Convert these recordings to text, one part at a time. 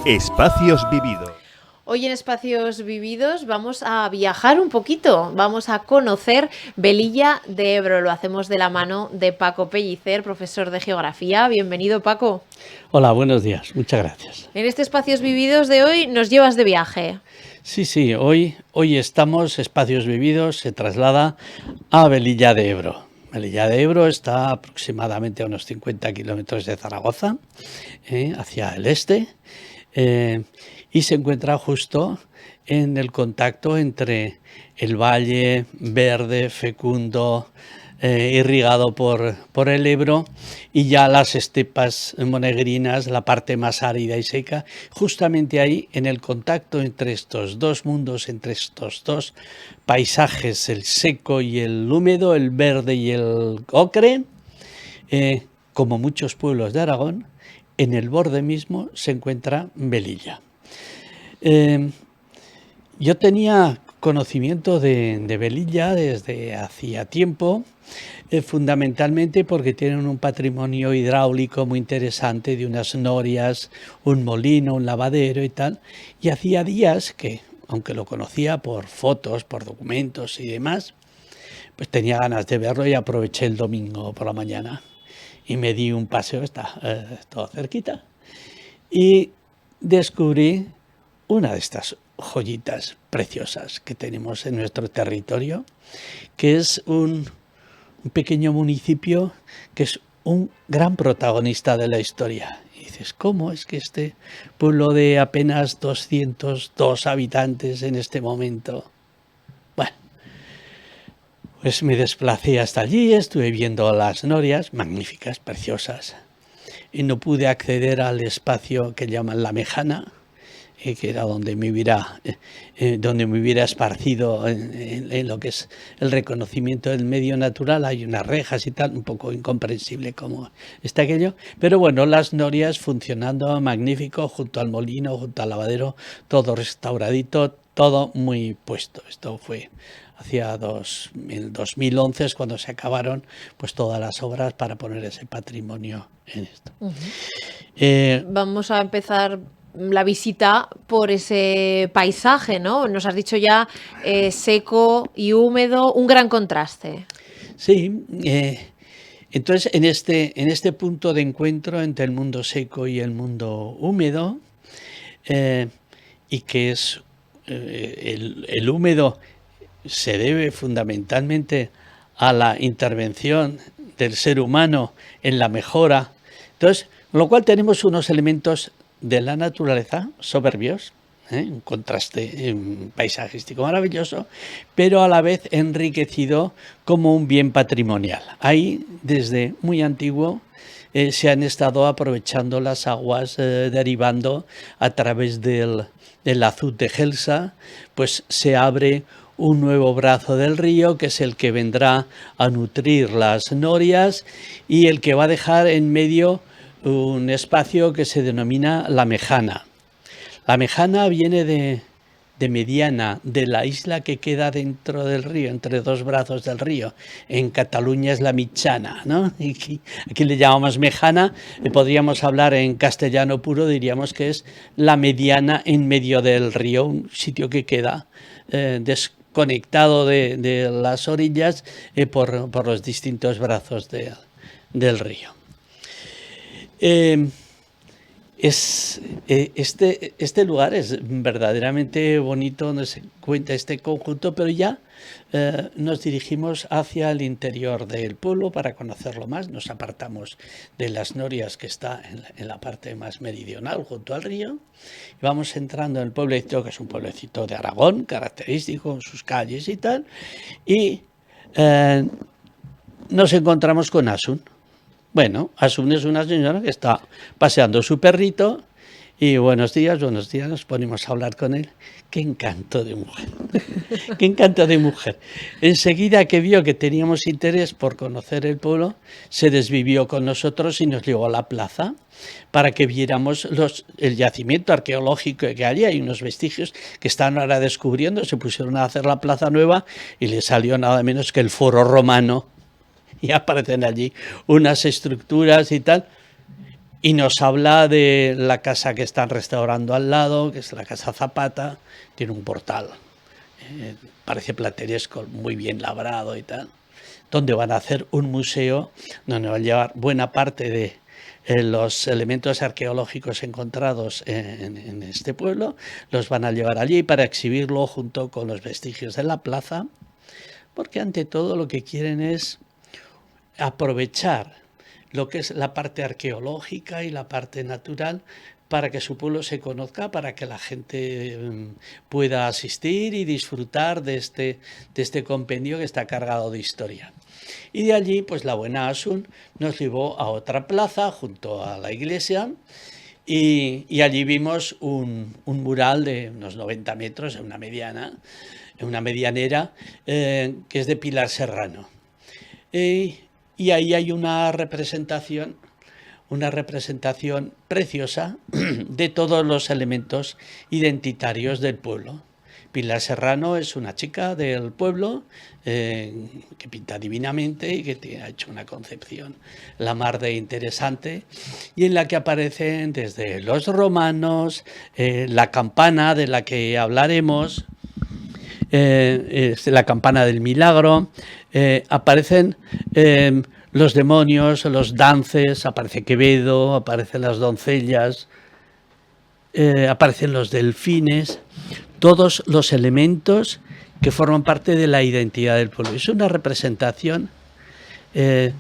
Espacios vividos. Hoy en Espacios Vividos vamos a viajar un poquito, vamos a conocer Velilla de Ebro. Lo hacemos de la mano de Paco Pellicer, profesor de Geografía. Bienvenido, Paco. Hola, buenos días, muchas gracias. En este Espacios Vividos de hoy nos llevas de viaje. Sí, hoy estamos, Espacios Vividos se traslada a Velilla de Ebro. Velilla de Ebro está aproximadamente a unos 50 kilómetros de Zaragoza, hacia el este, y se encuentra justo en el contacto entre el valle verde, fecundo, irrigado por el Ebro, y ya las estepas monegrinas, la parte más árida y seca, justamente ahí en el contacto entre estos dos mundos, entre estos dos paisajes, el seco y el húmedo, el verde y el ocre, como muchos pueblos de Aragón, en el borde mismo se encuentra Velilla. Yo tenía conocimiento de Velilla desde hacía tiempo, fundamentalmente porque tienen un patrimonio hidráulico muy interesante de unas norias, un molino, un lavadero y tal, y hacía días que, aunque lo conocía por fotos, por documentos y demás, pues tenía ganas de verlo y aproveché el domingo por la mañana y me di un paseo, está todo cerquita, y descubrí una de estas joyitas preciosas que tenemos en nuestro territorio, que es un pequeño municipio que es un gran protagonista de la historia. Y dices, ¿cómo es que este pueblo de apenas 202 habitantes en este momento? Bueno, pues me desplacé hasta allí, estuve viendo las norias, magníficas, preciosas, y no pude acceder al espacio que llaman La Mejana, que era donde me hubiera esparcido en lo que es el reconocimiento del medio natural. Hay unas rejas y tal, un poco incomprensible cómo está aquello, pero bueno, las norias funcionando magnífico, junto al molino, junto al lavadero, todo restauradito, todo muy puesto. Esto fue hacia 2011, es cuando se acabaron pues todas las obras para poner ese patrimonio en esto. Vamos a empezar la visita por ese paisaje, ¿no? Nos has dicho ya seco y húmedo, un gran contraste. Sí, entonces en este punto de encuentro entre el mundo seco y el mundo húmedo, y que es el húmedo se debe fundamentalmente a la intervención del ser humano en la mejora, entonces, con lo cual tenemos unos elementos de la naturaleza soberbios, un contraste paisajístico maravilloso, pero a la vez enriquecido como un bien patrimonial. Ahí, desde muy antiguo, se han estado aprovechando las aguas derivando a través del azud de Gelsa, pues se abre un nuevo brazo del río, que es el que vendrá a nutrir las norias y el que va a dejar en medio un espacio que se denomina La Mejana. La Mejana viene de Mediana, de la isla que queda dentro del río, entre dos brazos del río. En Cataluña es la Mitjana, ¿no? Y aquí le llamamos Mejana, podríamos hablar en castellano puro, diríamos que es la mediana en medio del río, un sitio que queda desconectado de las orillas por los distintos brazos del río. Este lugar es verdaderamente bonito donde se encuentra este conjunto, pero ya nos dirigimos hacia el interior del pueblo para conocerlo más. Nos apartamos de las norias, que está en la parte más meridional junto al río, y vamos entrando en el pueblecito, que es un pueblecito de Aragón, característico en sus calles y tal, y nos encontramos con Asun. Bueno, Asun es una señora que está paseando su perrito y buenos días, nos ponemos a hablar con él. ¡Qué encanto de mujer! ¡Qué encanto de mujer! Enseguida que vio que teníamos interés por conocer el pueblo, se desvivió con nosotros y nos llevó a la plaza para que viéramos el yacimiento arqueológico que hay unos vestigios que están ahora descubriendo. Se pusieron a hacer la plaza nueva y le salió nada menos que el foro romano. Y aparecen allí unas estructuras y tal. y nos habla de la casa que están restaurando al lado, que es la Casa Zapata, tiene un portal, parece plateresco, muy bien labrado y tal, donde van a hacer un museo donde van a llevar buena parte de los elementos arqueológicos encontrados en este pueblo, los van a llevar allí para exhibirlo junto con los vestigios de la plaza, porque ante todo lo que quieren es aprovechar lo que es la parte arqueológica y la parte natural para que su pueblo se conozca, para que la gente pueda asistir y disfrutar de este compendio que está cargado de historia. Y de allí, pues la buena Asun nos llevó a otra plaza junto a la iglesia y allí vimos un mural de unos 90 metros, en una medianera, que es de Pilar Serrano. Y ahí hay una representación preciosa de todos los elementos identitarios del pueblo. Pilar Serrano es una chica del pueblo que pinta divinamente y que ha hecho una concepción la mar de interesante, y en la que aparecen desde los romanos, la campana de la que hablaremos, la campana del milagro, aparecen los demonios, los dances, aparece Quevedo, aparecen las doncellas, aparecen los delfines, todos los elementos que forman parte de la identidad del pueblo. Es una representación de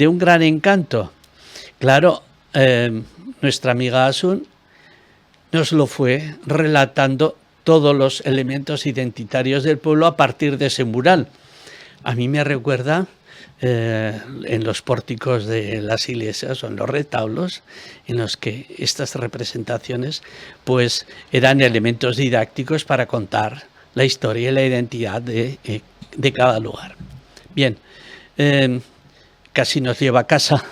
un gran encanto. Claro, nuestra amiga Asun nos lo fue relatando todos los elementos identitarios del pueblo a partir de ese mural. A mí me recuerda en los pórticos de las iglesias o en los retablos, en los que estas representaciones pues eran elementos didácticos para contar la historia y la identidad de cada lugar. Bien, casi nos lleva a casa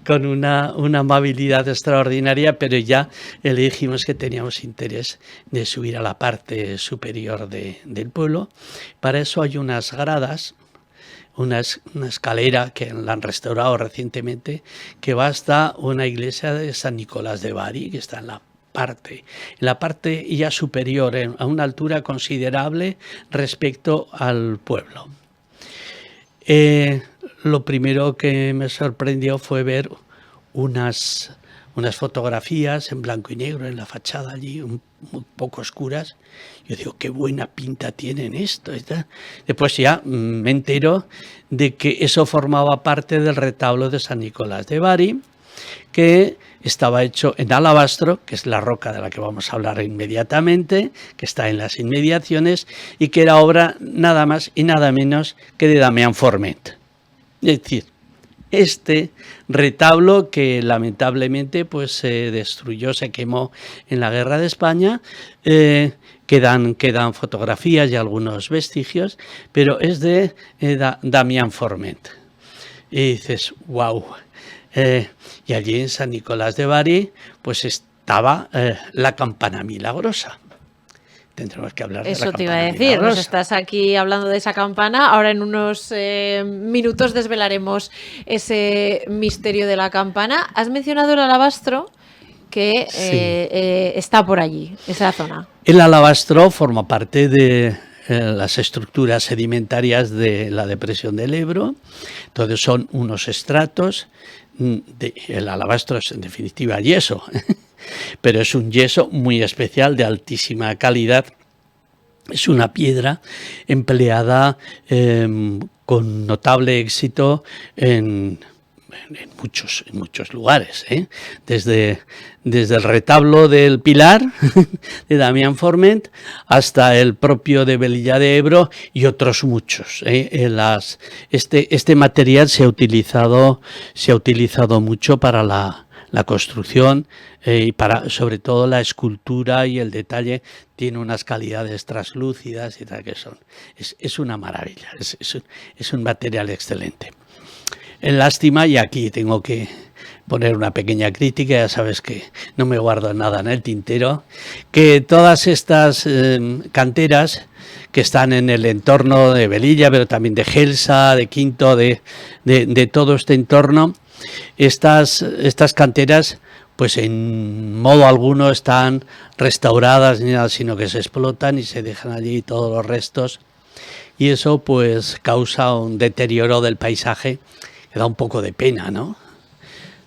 con una amabilidad extraordinaria, pero ya le dijimos que teníamos interés de subir a la parte superior del pueblo. Para eso hay unas gradas, una escalera que la han restaurado recientemente, que va hasta una iglesia de San Nicolás de Bari, que está en la parte ya superior, a una altura considerable respecto al pueblo. Lo primero que me sorprendió fue ver unas fotografías en blanco y negro en la fachada allí, un poco oscuras. Yo digo, qué buena pinta tienen esto. Después ya me entero de que eso formaba parte del retablo de San Nicolás de Bari, que estaba hecho en alabastro, que es la roca de la que vamos a hablar inmediatamente, que está en las inmediaciones, y que era obra nada más y nada menos que de Damián Forment. Es decir, este retablo que lamentablemente pues se destruyó, se quemó en la Guerra de España, quedan fotografías y algunos vestigios, pero es de Damián Forment. Y dices, wow. Y allí en San Nicolás de Bari pues estaba la campana milagrosa. Tendremos que hablar de la campana. Eso te iba a decir, nos estás aquí hablando de esa campana. Ahora en unos minutos desvelaremos ese misterio de la campana. Has mencionado el alabastro, que sí, está por allí, esa zona. El alabastro forma parte de las estructuras sedimentarias de la depresión del Ebro. Entonces son unos estratos. El alabastro es en definitiva yeso, pero es un yeso muy especial, de altísima calidad. Es una piedra empleada con notable éxito en muchos lugares, desde el retablo del Pilar de Damián Forment hasta el propio de Velilla de Ebro y otros muchos. Este material se ha utilizado mucho para la construcción y para sobre todo la escultura y el detalle. Tiene unas calidades translúcidas y tal, que es una maravilla, es un material excelente. Lástima, y aquí tengo que poner una pequeña crítica, ya sabes que no me guardo nada en el tintero, que todas estas canteras que están en el entorno de Velilla, pero también de Gelsa, de Quinto, de todo este entorno. Estas canteras, pues en modo alguno están restauradas ni nada, sino que se explotan y se dejan allí todos los restos. Y eso pues causa un deterioro del paisaje que da un poco de pena, ¿no?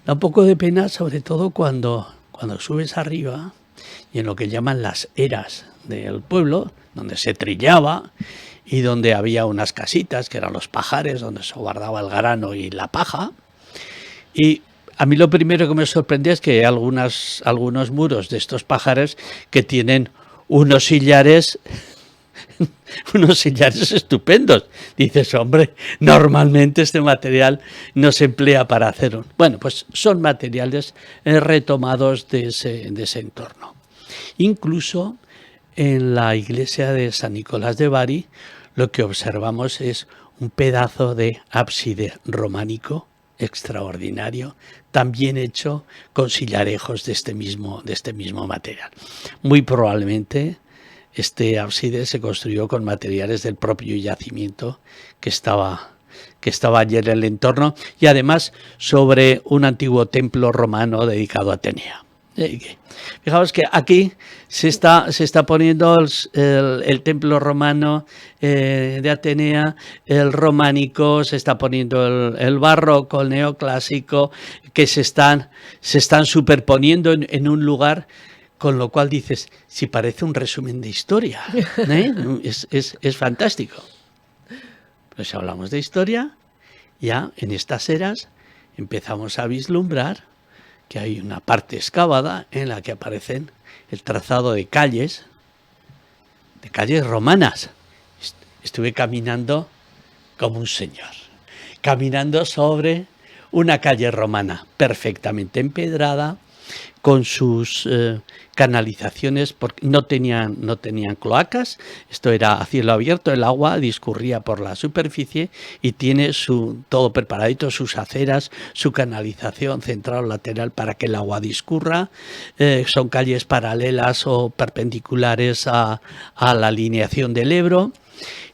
Da un poco de pena, sobre todo cuando subes arriba y en lo que llaman las eras del pueblo, donde se trillaba y donde había unas casitas que eran los pajares, donde se guardaba el grano y la paja. Y a mí lo primero que me sorprendía es que hay algunos muros de estos pajares que tienen unos sillares estupendos. Dices, hombre, normalmente este material no se emplea para hacer Bueno, pues son materiales retomados de ese entorno. Incluso en la iglesia de San Nicolás de Bari lo que observamos es un pedazo de ábside románico extraordinario, también hecho con sillarejos de este mismo material. Muy probablemente este ábside se construyó con materiales del propio yacimiento que estaba allí en el entorno, y además sobre un antiguo templo romano dedicado a Atenea. Fijaos que aquí se está poniendo el templo romano de Atenea, el románico, se está poniendo el barroco, el neoclásico, que se están superponiendo en un lugar, con lo cual dices, si parece un resumen de historia, ¿eh? Es fantástico. Pues si hablamos de historia, ya en estas eras empezamos a vislumbrar que hay una parte excavada en la que aparecen el trazado de calles romanas. Estuve caminando como un señor, caminando sobre una calle romana perfectamente empedrada, con sus canalizaciones, porque no tenían cloacas. Esto era a cielo abierto, el agua discurría por la superficie y tiene todo preparadito, sus aceras, su canalización central, lateral, para que el agua discurra. Son calles paralelas o perpendiculares a la alineación del Ebro.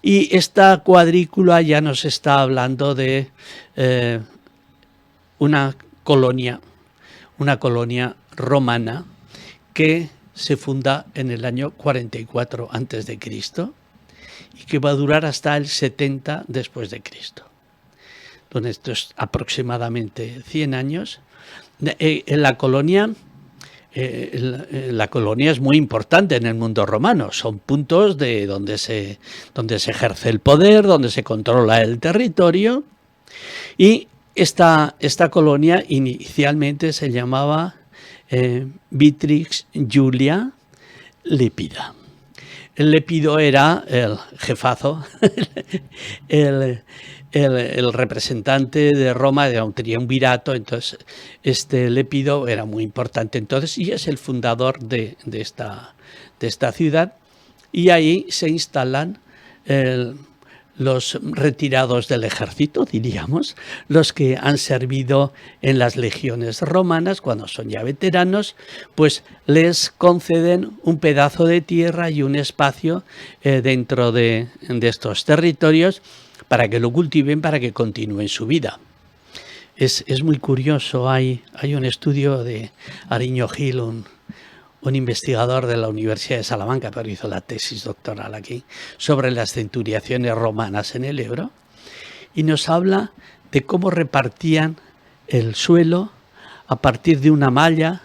Y esta cuadrícula ya nos está hablando de una colonia romana que se funda en el año 44 a.C. y que va a durar hasta el 70 después de Cristo. Entonces, esto es aproximadamente 100 años. La colonia es muy importante en el mundo romano. Son puntos donde se ejerce el poder, donde se controla el territorio. Y esta colonia inicialmente se llamaba Vitrix Julia Lépida. El Lépido era el jefazo, el representante de Roma, de un triunvirato. Entonces este Lépido era muy importante entonces y es el fundador de esta ciudad, y ahí se instalan los retirados del ejército, diríamos, los que han servido en las legiones romanas. Cuando son ya veteranos, pues les conceden un pedazo de tierra y un espacio dentro de estos territorios para que lo cultiven, para que continúen su vida. Es muy curioso, hay un estudio de Ariño Gil, un investigador de la Universidad de Salamanca, pero hizo la tesis doctoral aquí, sobre las centuriaciones romanas en el Ebro, y nos habla de cómo repartían el suelo a partir de una malla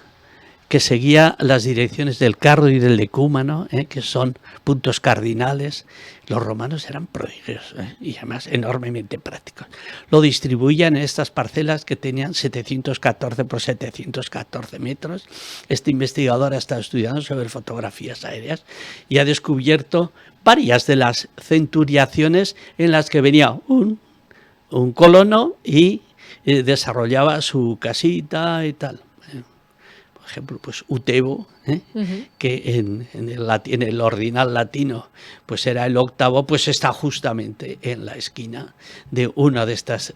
que seguía las direcciones del Cardo y del Decúmano, que son puntos cardinales. Los romanos eran prodigios y además enormemente prácticos. Lo distribuían en estas parcelas que tenían 714 por 714 metros. Este investigador ha estado estudiando sobre fotografías aéreas y ha descubierto varias de las centuriaciones en las que venía un colono y desarrollaba su casita y tal. ejemplo, pues Utebo, que en el ordinal latino pues era el octavo, pues está justamente en la esquina de una de estas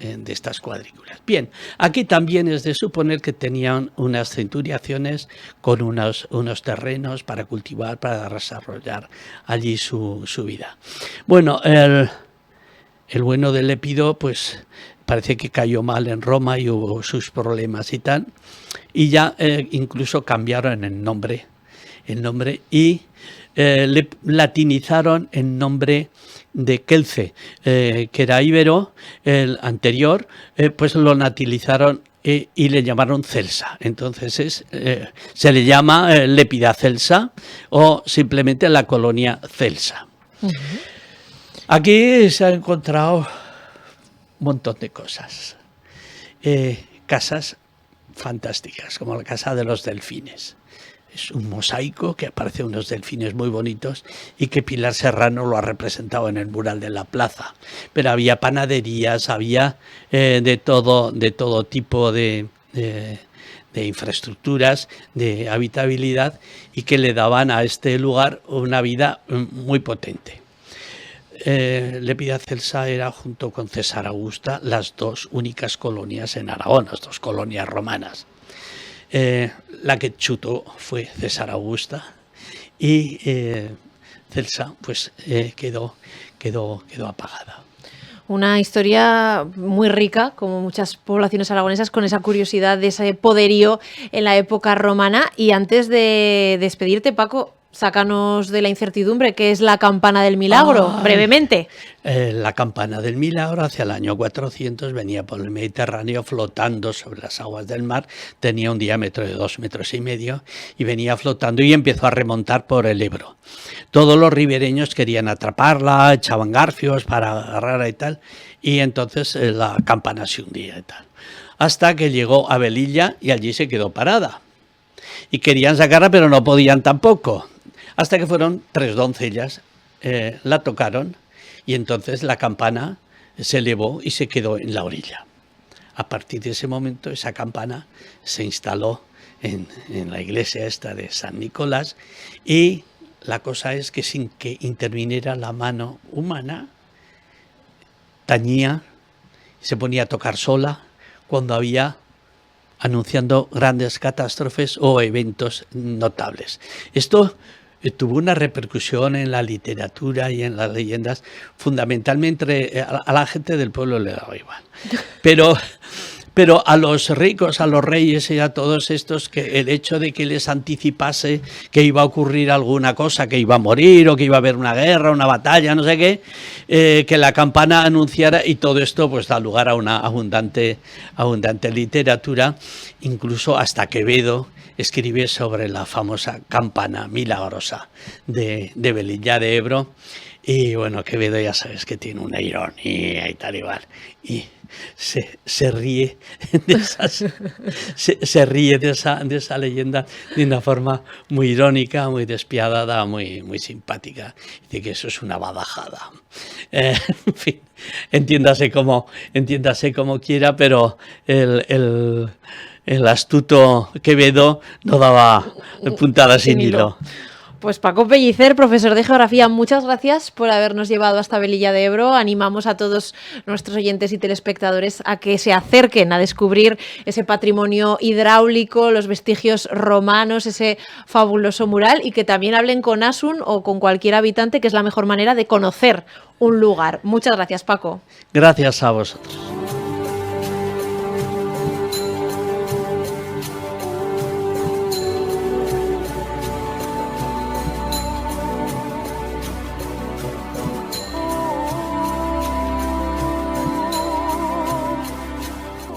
cuadrículas. Bien, aquí también es de suponer que tenían unas centuriaciones con unos terrenos para cultivar, para desarrollar allí su vida. Bueno, el bueno de Lépido, pues parece que cayó mal en Roma y hubo sus problemas y tal, y ya incluso cambiaron el nombre y le latinizaron el nombre de Kelce, que era íbero, el anterior, pues lo latinizaron y le llamaron Celsa. Entonces se le llama Lépida Celsa o simplemente la colonia Celsa. Aquí se ha encontrado un montón de cosas. Casas fantásticas, como la Casa de los Delfines. Es un mosaico que aparece unos delfines muy bonitos y que Pilar Serrano lo ha representado en el mural de la plaza. Pero había panaderías, había de todo tipo de infraestructuras, de habitabilidad, y que le daban a este lugar una vida muy potente. Lépida Celsa era, junto con César Augusta, las dos únicas colonias en Aragón, las dos colonias romanas. La que chutó fue César Augusta y Celsa pues quedó apagada. Una historia muy rica, como muchas poblaciones aragonesas, con esa curiosidad de ese poderío en la época romana. Y antes de despedirte, Paco, sácanos de la incertidumbre, ¿qué es la Campana del Milagro? Brevemente. La Campana del Milagro, hacia el año 400, venía por el Mediterráneo flotando sobre las aguas del mar, tenía un diámetro de 2,5 metros y venía flotando y empezó a remontar por el Ebro. Todos los ribereños querían atraparla, echaban garfios para agarrarla y tal, y entonces la campana se hundía y tal. Hasta que llegó a Velilla y allí se quedó parada. Y querían sacarla, pero no podían tampoco. Hasta que fueron 3 doncellas, la tocaron y entonces la campana se elevó y se quedó en la orilla. A partir de ese momento esa campana se instaló en la iglesia esta de San Nicolás, y la cosa es que sin que interviniera la mano humana, tañía, se ponía a tocar sola cuando había anunciando grandes catástrofes o eventos notables. Esto tuvo una repercusión en la literatura y en las leyendas, fundamentalmente a la gente del pueblo le daba igual. Pero a los ricos, a los reyes y a todos estos, que el hecho de que les anticipase que iba a ocurrir alguna cosa, que iba a morir o que iba a haber una guerra, una batalla, no sé qué, que la campana anunciara, y todo esto pues da lugar a una abundante literatura. Incluso hasta Quevedo escribe sobre la famosa campana milagrosa de Velilla de Ebro. Y bueno, Quevedo ya sabes que tiene una ironía y tal igual. Y se ríe de esa leyenda de una forma muy irónica, muy despiadada, muy simpática. Dice que eso es una badajada. En fin, entiéndase como quiera, pero el astuto Quevedo no daba puntadas sin hilo. Pues Paco Pellicer, profesor de Geografía, muchas gracias por habernos llevado hasta Velilla de Ebro. Animamos a todos nuestros oyentes y telespectadores a que se acerquen a descubrir ese patrimonio hidráulico, los vestigios romanos, ese fabuloso mural, y que también hablen con Asun o con cualquier habitante, que es la mejor manera de conocer un lugar. Muchas gracias, Paco. Gracias a vosotros.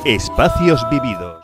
Espacios vividos.